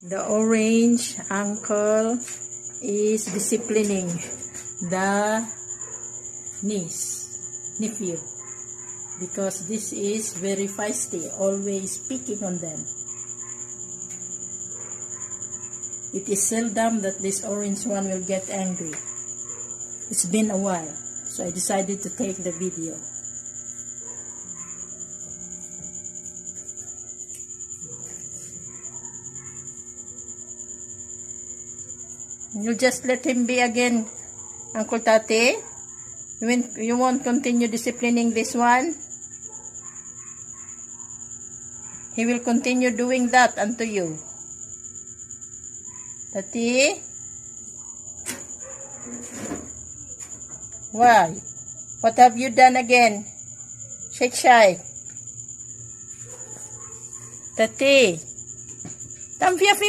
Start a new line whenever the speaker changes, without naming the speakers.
The orange uncle is disciplining the nephew, because this is very feisty, always picking on them. It is seldom that this orange one will get angry. It's been a while, so I decided to take the video. You just let him be again, Uncle Tati. You won't continue disciplining this one? He will continue doing that unto you. Tati? Why? What have you done again? Shake. Tati?